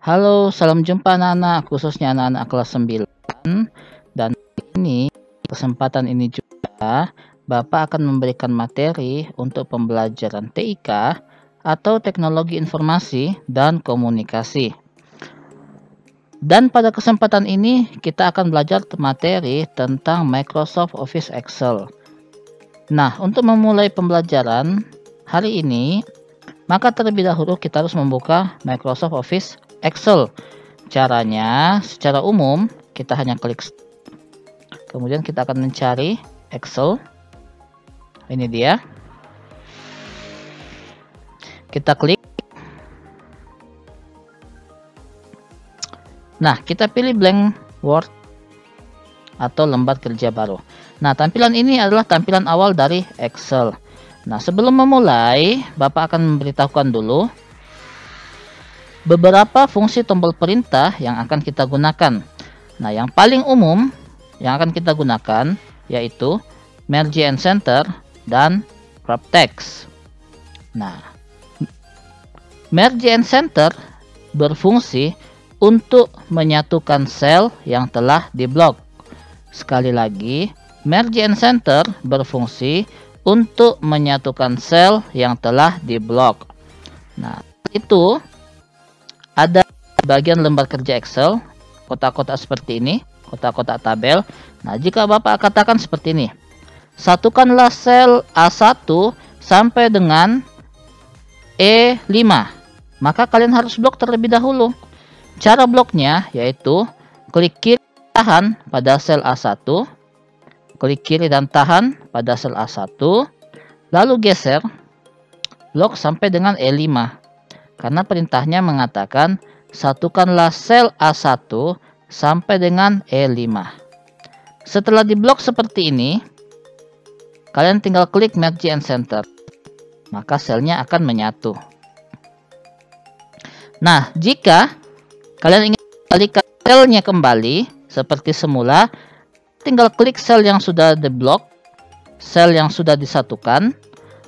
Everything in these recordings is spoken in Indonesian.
Halo, salam jumpa anak-anak, khususnya anak-anak kelas 9. Dan kesempatan ini juga Bapak akan memberikan materi untuk pembelajaran TIK atau Teknologi Informasi dan Komunikasi. Dan pada kesempatan ini kita akan belajar materi tentang Microsoft Office Excel. Nah, untuk memulai pembelajaran hari ini, maka terlebih dahulu kita harus membuka Microsoft Office Excel. Caranya secara umum kita hanya klik, kemudian kita akan mencari Excel. Ini dia, kita klik. Nah, kita pilih blank Word atau lembar kerja baru. Nah, tampilan ini adalah tampilan awal dari Excel. Nah, sebelum memulai, Bapak akan memberitahukan dulu beberapa fungsi tombol perintah yang akan kita gunakan. Nah, yang paling umum yang akan kita gunakan yaitu Merge and Center dan Wrap Text. Nah, Merge and Center berfungsi untuk menyatukan sel yang telah diblok. Sekali lagi, Merge and Center berfungsi untuk menyatukan sel yang telah diblok. Nah, itu ada bagian lembar kerja Excel, kotak-kotak seperti ini, kotak-kotak tabel. Nah, jika Bapak katakan seperti ini, satukanlah sel A1 sampai dengan E5, maka kalian harus blok terlebih dahulu. Cara bloknya yaitu klik kiri tahan pada sel A1, klik kiri dan tahan pada sel A1, lalu geser blok sampai dengan E5. Karena perintahnya mengatakan satukanlah sel A1 sampai dengan E5. Setelah diblok seperti ini, kalian tinggal klik Merge and Center. Maka selnya akan menyatu. Nah, jika kalian ingin kembalikan selnya kembali seperti semula, tinggal klik sel yang sudah diblok, sel yang sudah disatukan,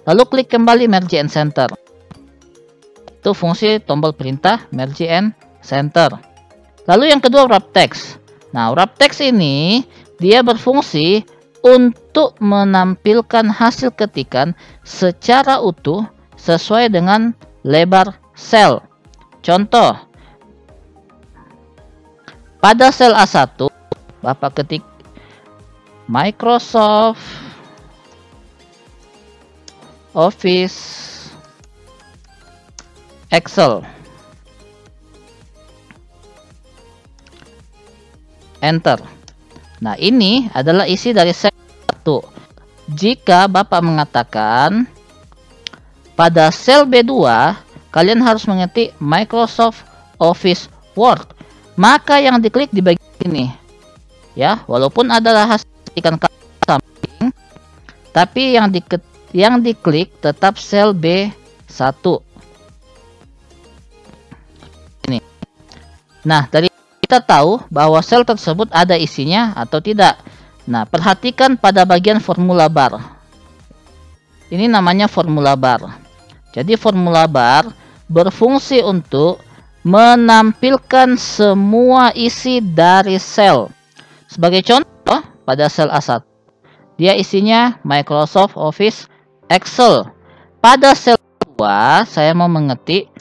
lalu klik kembali Merge and Center. Itu fungsi tombol perintah Merge and Center. Lalu yang kedua, Wrap Text. Nah, Wrap Text ini dia berfungsi untuk menampilkan hasil ketikan secara utuh sesuai dengan lebar sel. Contoh, pada sel A1 Bapak ketik Microsoft Office Excel, enter. Nah, ini adalah isi dari sel 1. Jika Bapak mengatakan pada sel B2 kalian harus mengetik Microsoft Office Word, maka yang diklik di bagian ini ya, walaupun adalah hasil ketikan samping, tapi yang diklik tetap sel B1. Nah, dari kita tahu bahwa sel tersebut ada isinya atau tidak. Nah, perhatikan pada bagian formula bar. Ini namanya formula bar. Jadi formula bar berfungsi untuk menampilkan semua isi dari sel. Sebagai contoh, pada sel A1, dia isinya Microsoft Office Excel. Pada sel 2, saya mau mengetik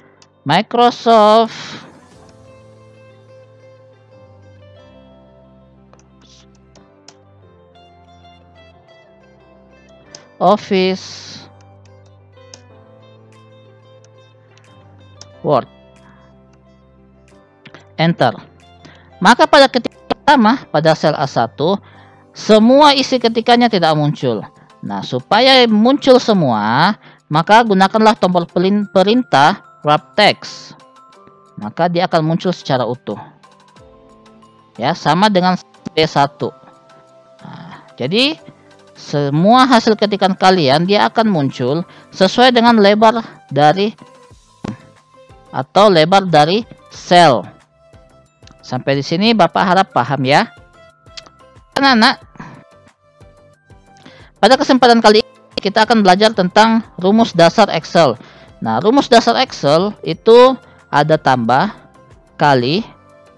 Microsoft Office Word, enter. Maka pada ketik pertama pada sel A1 semua isi ketikannya tidak muncul. Nah, supaya muncul semua, maka gunakanlah tombol perintah Wrap Text. Maka dia akan muncul secara utuh. Ya, sama dengan B1. Nah, jadi semua hasil ketikan kalian dia akan muncul sesuai dengan lebar dari sel. Sampai di sini Bapak harap paham ya. Anak-anak, pada kesempatan kali ini kita akan belajar tentang rumus dasar Excel. Nah, rumus dasar Excel itu ada tambah, kali,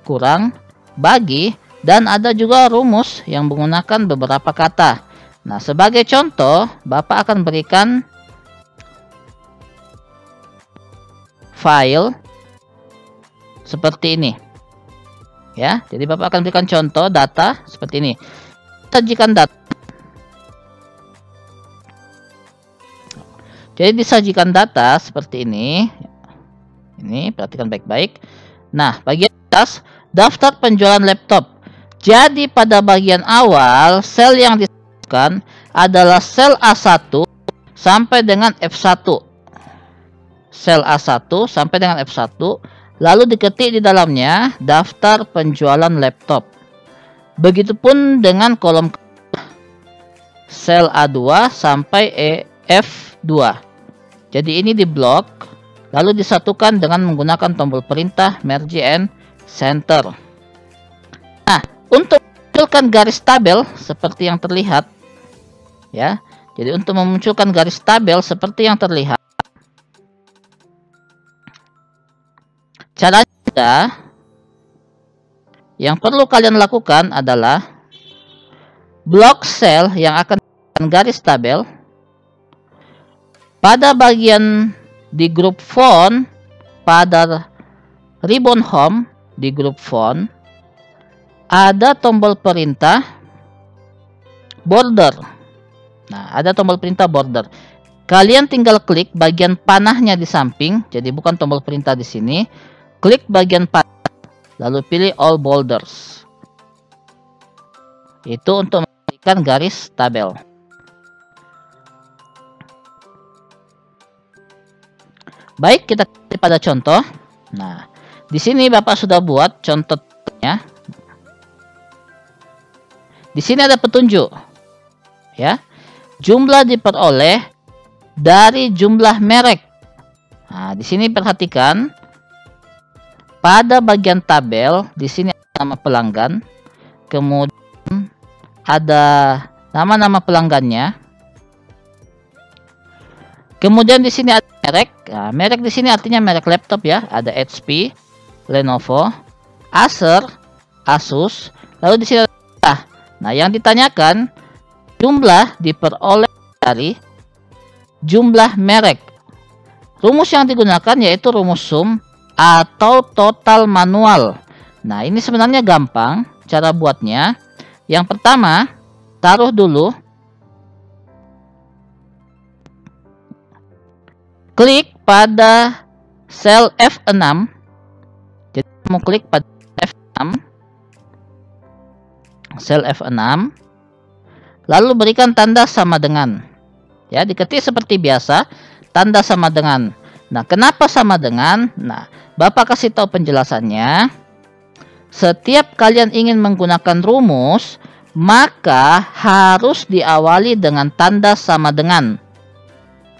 kurang, bagi, dan ada juga rumus yang menggunakan beberapa kata. Nah, sebagai contoh, Bapak akan berikan file seperti ini. Ya, jadi Bapak akan berikan contoh data seperti ini. Sajikan data. Jadi disajikan data seperti ini. Ini perhatikan baik-baik. Nah, bagian atas daftar penjualan laptop. Jadi pada bagian awal sel yang disebutkan adalah sel A1 sampai dengan F1. Sel A1 sampai dengan F1. Lalu diketik di dalamnya daftar penjualan laptop. Begitupun dengan kolom sel A2 sampai F2. Jadi ini diblok, lalu disatukan dengan menggunakan tombol perintah Merge and Center. Nah, untuk memunculkan garis tabel seperti yang terlihat, ya. Jadi untuk memunculkan garis tabel seperti yang terlihat, caranya yang perlu kalian lakukan adalah blok sel yang akan garis tabel. Pada bagian di grup font, pada ribbon home di grup font, ada tombol perintah border. Nah, ada tombol perintah border. Kalian tinggal klik bagian panahnya di samping, jadi bukan tombol perintah di sini. Klik bagian panah, lalu pilih all borders. Itu untuk memberikan garis tabel. Baik, kita klik pada contoh. Nah, di sini Bapak sudah buat contohnya. Di sini ada petunjuk, ya. Jumlah diperoleh dari jumlah merek. Nah, di sini perhatikan. Pada bagian tabel, di sini ada nama pelanggan, kemudian ada nama-nama pelanggannya, kemudian di sini ada merek. Nah, merek di sini artinya merek laptop ya, ada HP, Lenovo, Acer, Asus, lalu di sini ada. Nah, yang ditanyakan jumlah diperoleh dari jumlah merek. Rumus yang digunakan yaitu rumus sum atau total manual. Nah, ini sebenarnya gampang cara buatnya. Yang pertama, taruh dulu, klik pada sel F6. Jadi mau klik pada F6, sel F6, lalu berikan tanda sama dengan. Ya, diketik seperti biasa, tanda sama dengan. Nah, kenapa sama dengan? Nah, Bapak kasih tahu penjelasannya. Setiap kalian ingin menggunakan rumus, maka harus diawali dengan tanda sama dengan.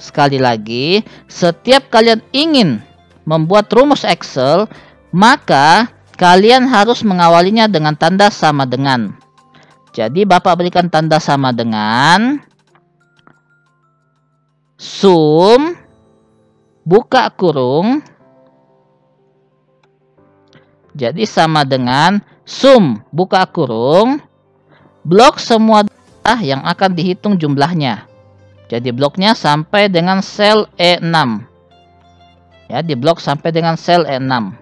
Sekali lagi, setiap kalian ingin membuat rumus Excel, maka kalian harus mengawalinya dengan tanda sama dengan. Jadi Bapak berikan tanda sama dengan sum, buka kurung. Jadi sama dengan sum, buka kurung, blok semua data yang akan dihitung jumlahnya. Jadi bloknya sampai dengan sel E6. Ya, di blok sampai dengan sel E6.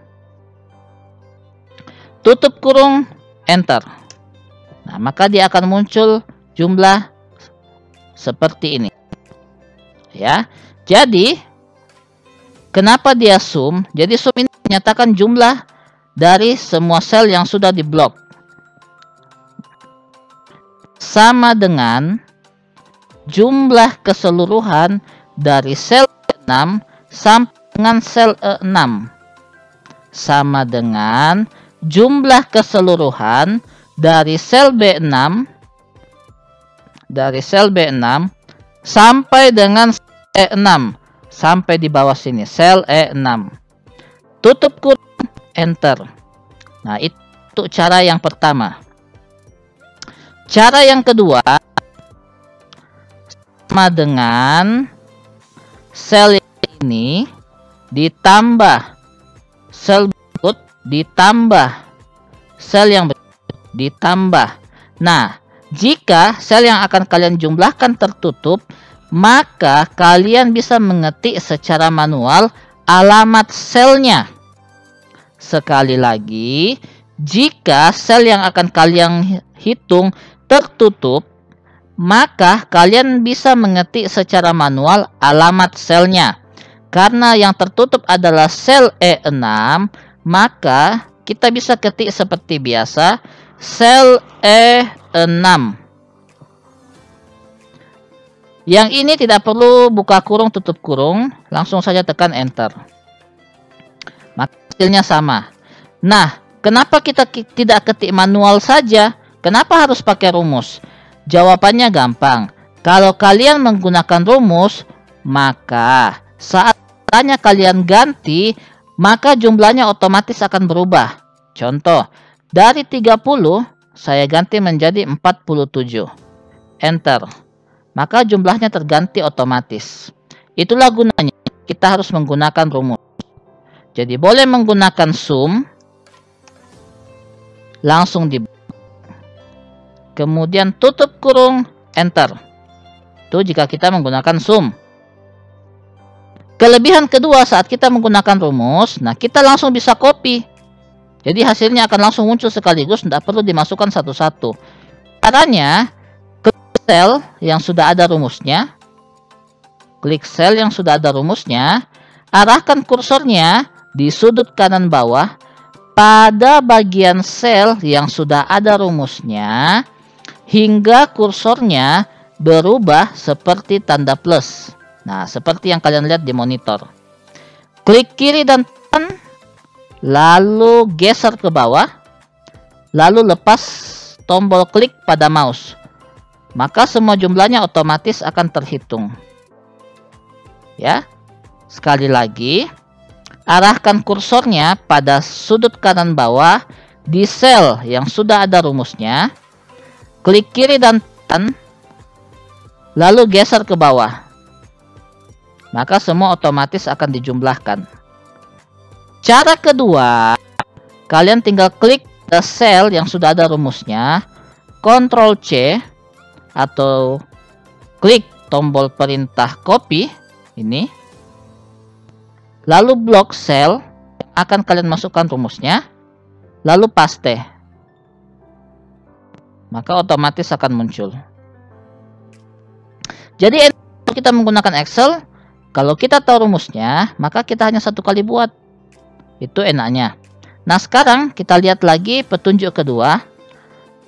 Tutup kurung, enter. Nah, maka dia akan muncul jumlah seperti ini. Ya. Jadi kenapa dia sum? Jadi sum ini menyatakan jumlah dari semua sel yang sudah diblok. Sama dengan jumlah keseluruhan dari sel E6 sampai dengan sel E6. Sama dengan jumlah keseluruhan dari sel B6 sampai dengan E6 sampai di bawah sini sel E6. Tutup kurung, enter. Nah, itu cara yang pertama. Cara yang kedua, sama dengan sel ini ditambah sel berikut ditambah sel yang berikut ditambah. Nah, jika sel yang akan kalian jumlahkan tertutup, maka kalian bisa mengetik secara manual alamat selnya. Sekali lagi, jika sel yang akan kalian hitung tertutup, maka kalian bisa mengetik secara manual alamat selnya. Karena yang tertutup adalah sel E6, maka kita bisa ketik seperti biasa, sel E6. Yang ini tidak perlu buka kurung tutup kurung, langsung saja tekan enter. Maka hasilnya sama. Nah, kenapa kita tidak ketik manual saja? Kenapa harus pakai rumus? Jawabannya gampang. Kalau kalian menggunakan rumus, maka saat tanya kalian ganti, maka jumlahnya otomatis akan berubah. Contoh, dari 30 saya ganti menjadi 47. Enter. Maka jumlahnya terganti otomatis. Itulah gunanya kita harus menggunakan rumus. Jadi boleh menggunakan sum, langsung di kemudian tutup kurung, enter. Itu jika kita menggunakan sum. Kelebihan kedua saat kita menggunakan rumus, nah kita langsung bisa copy. Jadi hasilnya akan langsung muncul sekaligus, tidak perlu dimasukkan satu-satu. Caranya, klik sel yang sudah ada rumusnya. Klik sel yang sudah ada rumusnya. Arahkan kursornya di sudut kanan bawah pada bagian sel yang sudah ada rumusnya, hingga kursornya berubah seperti tanda plus. Nah, seperti yang kalian lihat di monitor. Klik kiri dan kanan, lalu geser ke bawah, lalu lepas tombol klik pada mouse. Maka semua jumlahnya otomatis akan terhitung. Ya, sekali lagi, arahkan kursornya pada sudut kanan bawah di sel yang sudah ada rumusnya. Klik kiri dan kanan, lalu geser ke bawah. Maka semua otomatis akan dijumlahkan. Cara kedua, kalian tinggal klik ke sel yang sudah ada rumusnya, Ctrl C, atau klik tombol perintah copy, ini. Lalu blok sel, akan kalian masukkan rumusnya, lalu paste. Maka otomatis akan muncul. Jadi kita menggunakan Excel, kalau kita tahu rumusnya, maka kita hanya satu kali buat. Itu enaknya. Nah, sekarang kita lihat lagi petunjuk kedua.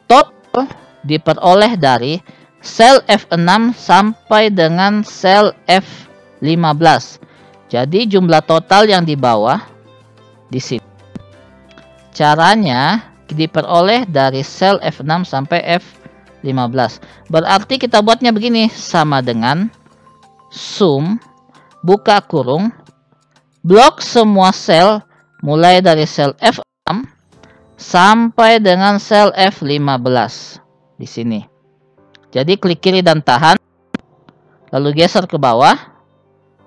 Total diperoleh dari sel F6 sampai dengan sel F15. Jadi jumlah total yang di bawah di sini. Caranya diperoleh dari sel F6 sampai F15. Berarti kita buatnya begini, sama dengan sum, buka kurung, blok semua sel mulai dari sel F6 sampai dengan sel F15 di sini. Jadi klik kiri dan tahan, lalu geser ke bawah.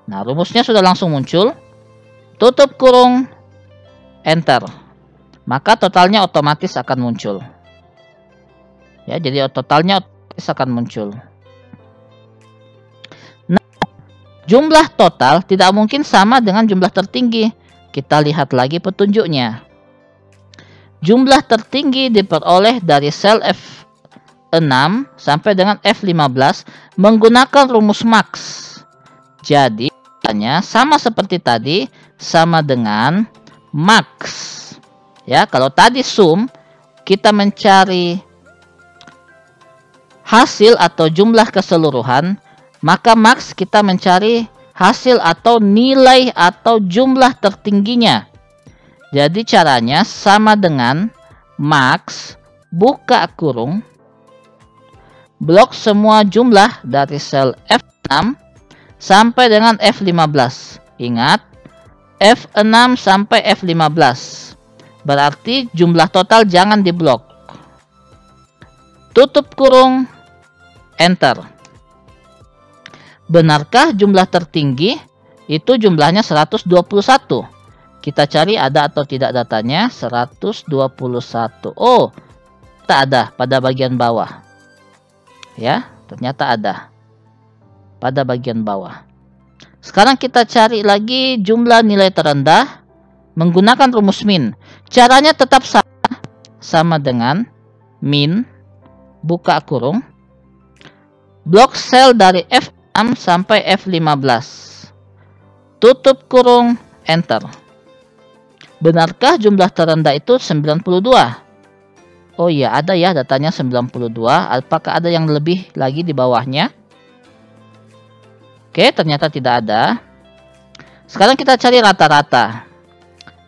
Nah, rumusnya sudah langsung muncul. Tutup kurung, enter. Maka totalnya otomatis akan muncul. Ya, jadi totalnya otomatis akan muncul. Jumlah total tidak mungkin sama dengan jumlah tertinggi. Kita lihat lagi petunjuknya. Jumlah tertinggi diperoleh dari sel F6 sampai dengan F15 menggunakan rumus max. Jadi, sama seperti tadi, sama dengan max. Ya, kalau tadi sum, kita mencari hasil atau jumlah keseluruhan. Maka max kita mencari hasil atau nilai atau jumlah tertingginya. Jadi caranya sama dengan max, buka kurung, blok semua jumlah dari sel F6 sampai dengan F15. Ingat, F6 sampai F15. Berarti jumlah total jangan diblok. Tutup kurung, enter. Benarkah jumlah tertinggi itu jumlahnya 121? Kita cari ada atau tidak datanya. 121. Oh, tak ada pada bagian bawah. Ya, ternyata ada pada bagian bawah. Sekarang kita cari lagi jumlah nilai terendah menggunakan rumus min. Caranya tetap sama dengan min, buka kurung, blok sel dari F6 sampai F15, tutup kurung, enter. Benarkah jumlah terendah itu 92? Oh iya, ada ya datanya 92. Apakah ada yang lebih lagi di bawahnya? Oke, ternyata tidak ada. Sekarang kita cari rata-rata.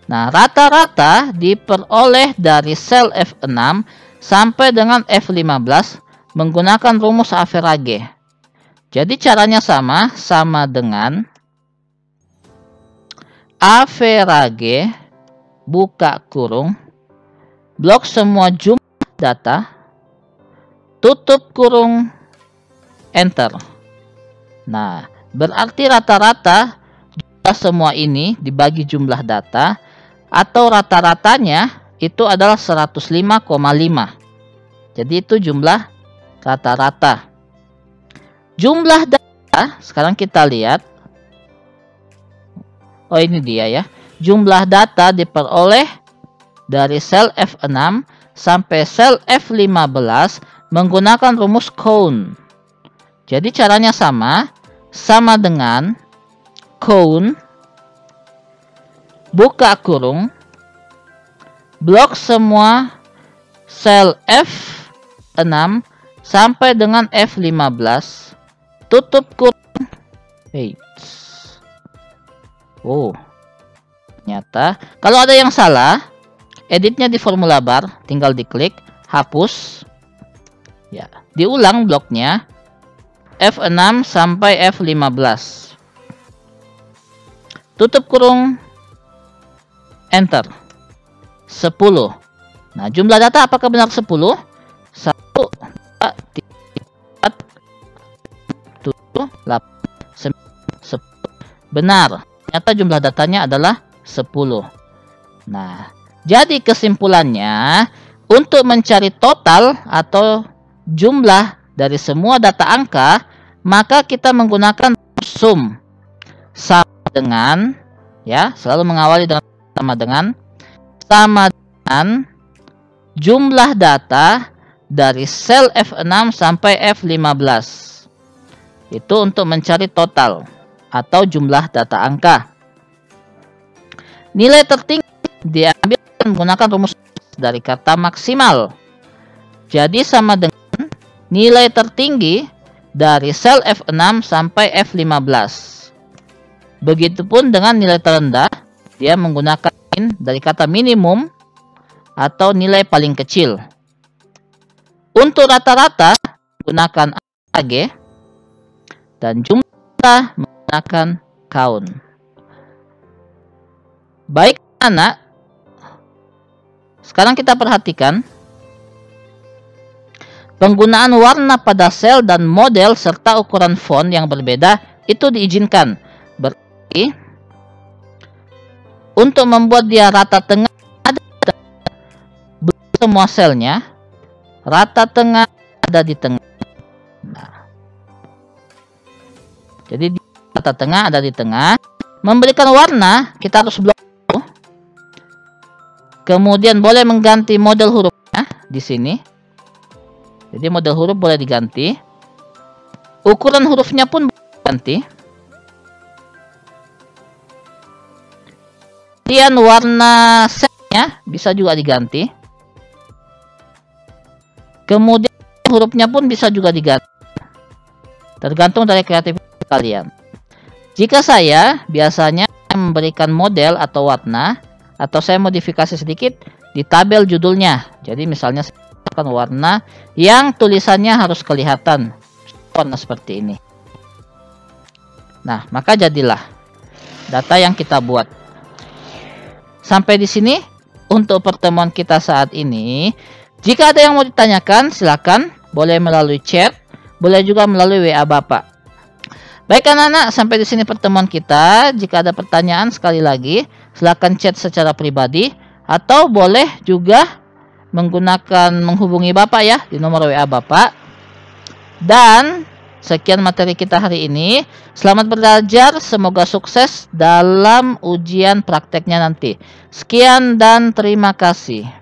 Nah, rata-rata diperoleh dari sel F6 sampai dengan F15 menggunakan rumus average. Jadi caranya sama dengan average, buka kurung, blok semua jumlah data, tutup kurung, enter. Nah, berarti rata-rata jumlah semua ini dibagi jumlah data, atau rata-ratanya itu adalah 105,5. Jadi itu jumlah rata-rata. Jumlah data, sekarang kita lihat. Oh, ini dia ya. Jumlah data diperoleh dari sel F6 sampai sel F15 menggunakan rumus count. Jadi caranya sama dengan count, buka kurung, blok semua sel F6 sampai dengan F15, tutup kurung. Oh, ternyata kalau ada yang salah, editnya di formula bar, tinggal diklik, hapus. Ya, diulang bloknya F6 sampai F15. Tutup kurung, enter. 10. Nah, jumlah data apakah benar 10? 1, 2, 3, 4, 7, 8, 9, 10. Benar. Ternyata jumlah datanya adalah 10. Nah, jadi kesimpulannya, untuk mencari total atau jumlah dari semua data angka, maka kita menggunakan sum. Sama dengan, ya, selalu mengawali dengan sama dengan jumlah data dari sel F6 sampai F15. Itu untuk mencari total atau jumlah data angka. Nilai tertinggi diambil menggunakan rumus dari kata maksimal. Jadi sama dengan nilai tertinggi dari sel F6 sampai F15. Begitupun dengan nilai terendah, dia menggunakan dari kata minimum atau nilai paling kecil. Untuk rata-rata gunakan AG, dan jumlah menggunakan count. Baik anak, sekarang kita perhatikan penggunaan warna pada sel dan model serta ukuran font yang berbeda itu diizinkan. Berarti untuk membuat dia rata tengah, ada semua selnya rata tengah ada di tengah. Nah, jadi di rata tengah ada di tengah. Memberikan warna, kita harus blok. Kemudian boleh mengganti model hurufnya di sini. Jadi model huruf boleh diganti. Ukuran hurufnya pun boleh diganti. Kemudian warna selnya bisa juga diganti. Kemudian hurufnya pun bisa juga diganti. Tergantung dari kreativitas kalian. Jika saya biasanya memberikan model atau warna, atau saya modifikasi sedikit di tabel judulnya. Jadi misalnya saya akan warna yang tulisannya harus kelihatan. Warna seperti ini. Nah, maka jadilah data yang kita buat. Sampai di sini untuk pertemuan kita saat ini. Jika ada yang mau ditanyakan, silakan. Boleh melalui chat, boleh juga melalui WA Bapak. Baik anak-anak, sampai di sini pertemuan kita. Jika ada pertanyaan sekali lagi, silakan chat secara pribadi atau boleh juga menghubungi Bapak ya di nomor WA Bapak. Dan sekian materi kita hari ini. Selamat belajar, semoga sukses dalam ujian prakteknya nanti. Sekian dan terima kasih.